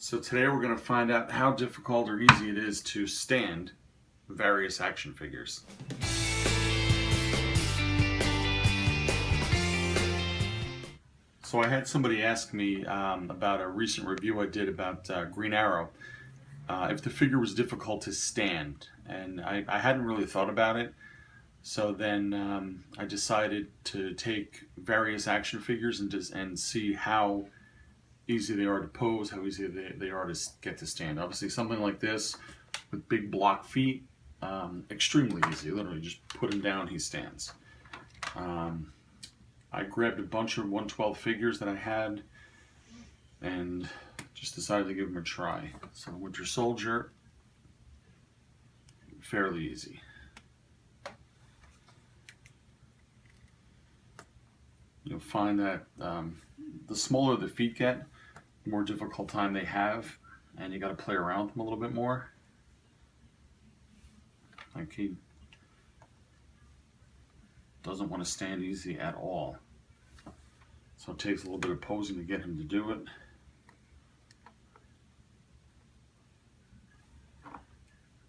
So today we're going to find out how difficult or easy it is to stand various action figures. So I had somebody ask me about a recent review I did about Green Arrow, if the figure was difficult to stand, and I hadn't really thought about it. So then I decided to take various action figures and see how easy they are to pose, how easy they are to get to stand. Obviously something like this with big block feet, extremely easy. Literally just put him down, he stands. I grabbed a bunch of 112 figures that I had and just decided to give them a try. So Winter Soldier, fairly easy. You'll find that the smaller the feet get, the more difficult time they have, and you got to play around with them a little bit more. Like he doesn't want to stand easy at all, so it takes a little bit of posing to get him to do it.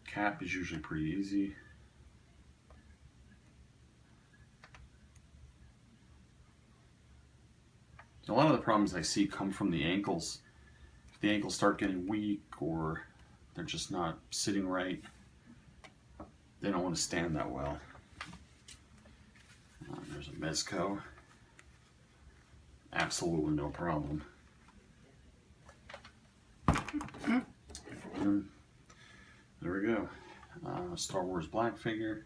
Cap is usually pretty easy. A lot of the problems I see come from the ankles. If the ankles start getting weak or they're just not sitting right, they don't want to stand that well. There's a Mezco. Absolutely no problem. There we go. Star Wars black figure.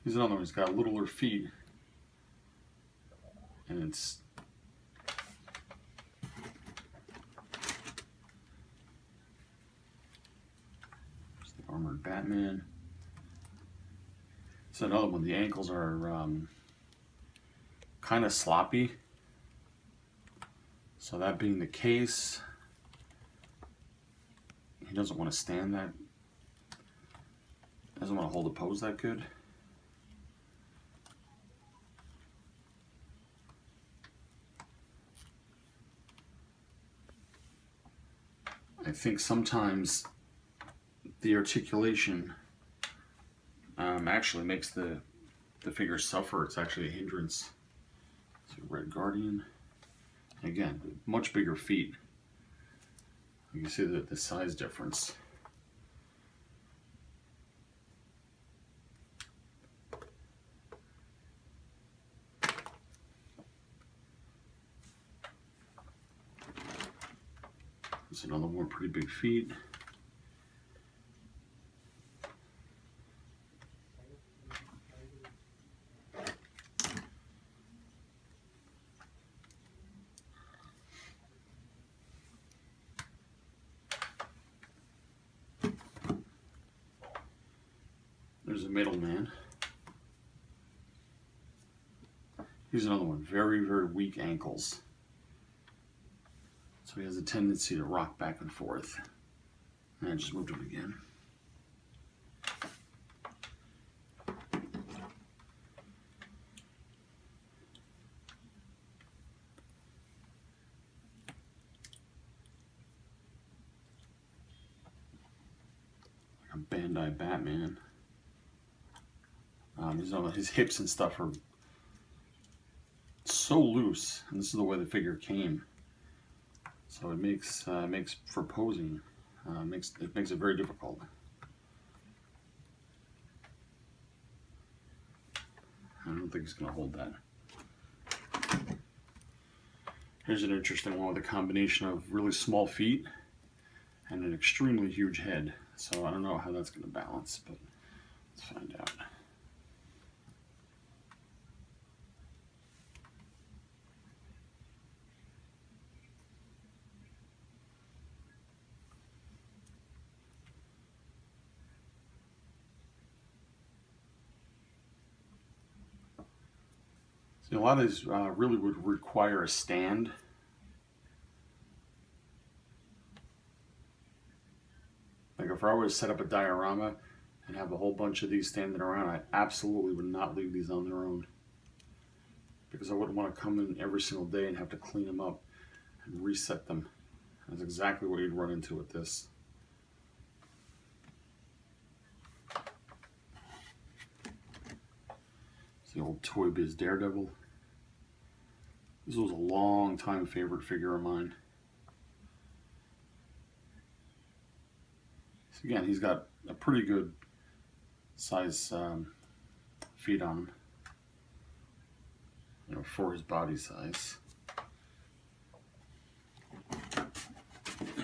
Here's another one. He's got littler feet. And it's the armored Batman. It's another one. The ankles are kind of sloppy. So that being the case, he doesn't want to stand that. Doesn't want to hold a pose that good. I think sometimes the articulation actually makes the figure suffer. It's actually a hindrance. So Red Guardian. Again, much bigger feet. You can see the size difference. There's another one, pretty big feet. There's a middleman. Here's another one, very, very weak ankles. So he has a tendency to rock back and forth. And I just moved him again. Like a Bandai Batman. His hips and stuff are so loose, and this is the way the figure came. So it makes for posing, it makes it very difficult. I don't think he's going to hold that. Here's an interesting one with a combination of really small feet and an extremely huge head. So I don't know how that's going to balance, but let's find out. See, a lot of these really would require a stand. Like if I were to set up a diorama and have a whole bunch of these standing around, I absolutely would not leave these on their own, because I wouldn't want to come in every single day and have to clean them up. and reset them. That's exactly what you'd run into with this. It's the old Toy Biz Daredevil. This was a long time favorite figure of mine. So again, he's got a pretty good size feet on him, you know, for his body size.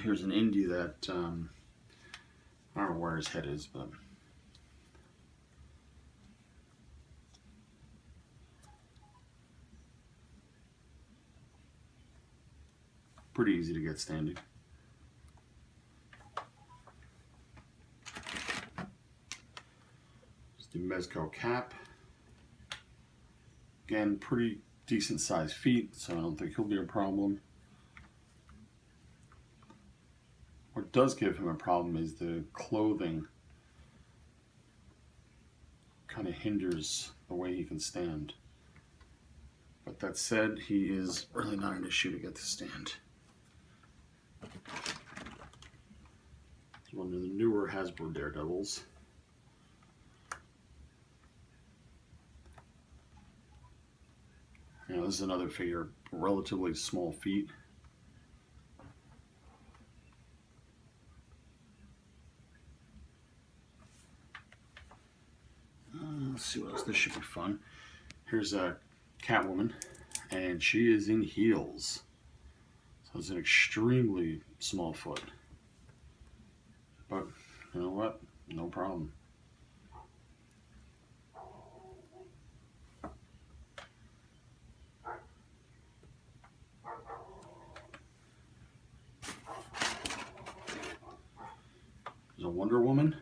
Here's an indie that I don't know where his head is, but pretty easy to get standing. The Mezco cap. Again, pretty decent sized feet, so I don't think he'll be a problem. What does give him a problem is the clothing kind of hinders the way he can stand. But that said, he is really not an issue to get to stand. It's one of the newer Hasbro Daredevils. You know, this is another figure, relatively small feet. Let's see what else. This should be fun. Here's a Catwoman, and she is in heels. So it's an extremely small foot. But you know what? No problem. There's a Wonder Woman.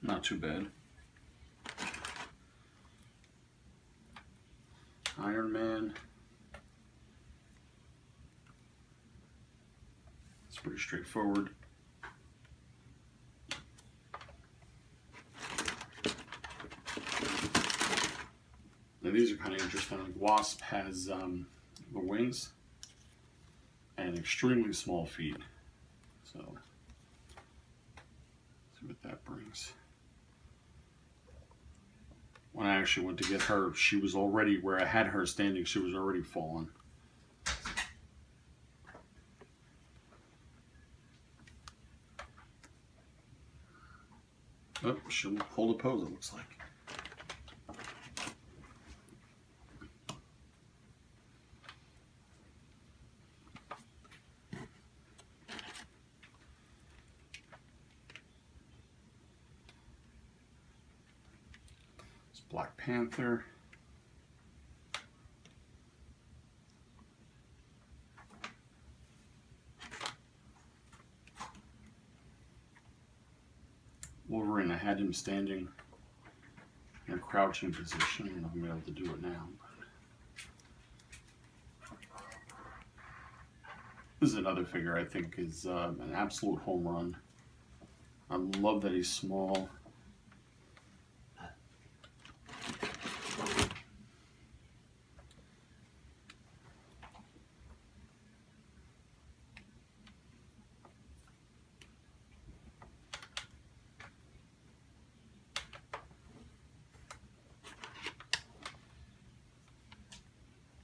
Not too bad. Iron Man. It's pretty straightforward. Now these are kind of interesting. Like Wasp has the wings and extremely small feet. So let's see what that brings. When I actually went to get her, she was already, where I had her standing, she was already fallen. Oh, she'll hold a pose, it looks like. Black Panther. Wolverine, I had him standing in a crouching position. I don't know if I'm able to do it now. This is another figure I think is an absolute home run. I love that he's small.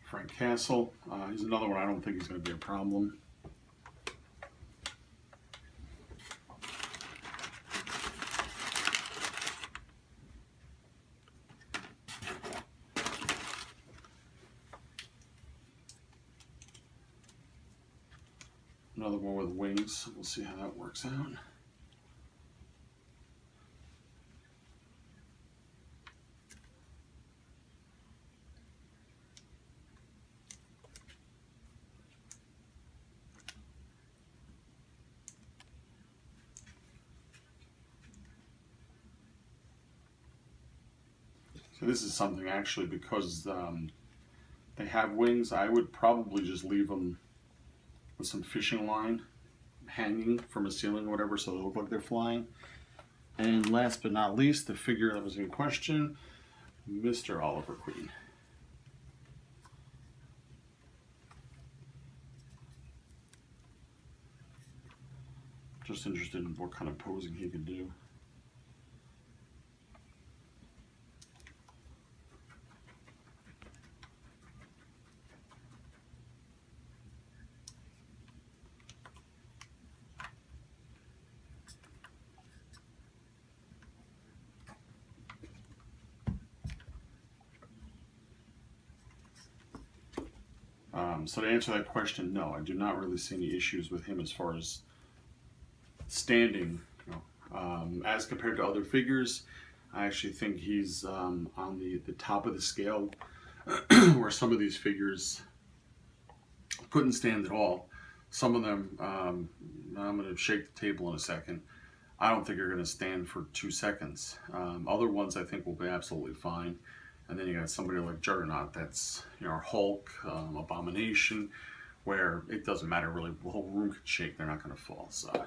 Frank Castle, he's another one I don't think he's going to be a problem. Another one with wings, we'll see how that works out. So this is something actually, because they have wings, I would probably just leave them with some fishing line hanging from a ceiling or whatever, so they look like they're flying. And last but not least, the figure that was in question, Mr. Oliver Queen. Just interested in what kind of posing he can do. So to answer that question, no, I do not really see any issues with him as far as standing. As compared to other figures, I actually think he's on the top of the scale, where some of these figures couldn't stand at all. Some of them, I'm going to shake the table in a second, I don't think are going to stand for 2 seconds. Other ones I think will be absolutely fine. And then you got somebody like Juggernaut, that's, Hulk, Abomination, where it doesn't matter really, the whole room could shake, they're not going to fall. So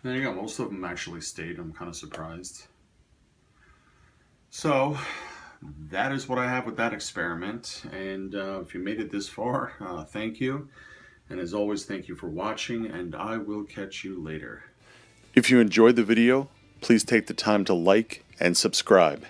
there you go, most of them actually stayed. I'm kind of surprised. So that is what I have with that experiment, and if you made it this far, thank you. And as always, thank you for watching, and I will catch you later. If you enjoyed the video, please take the time to like and subscribe.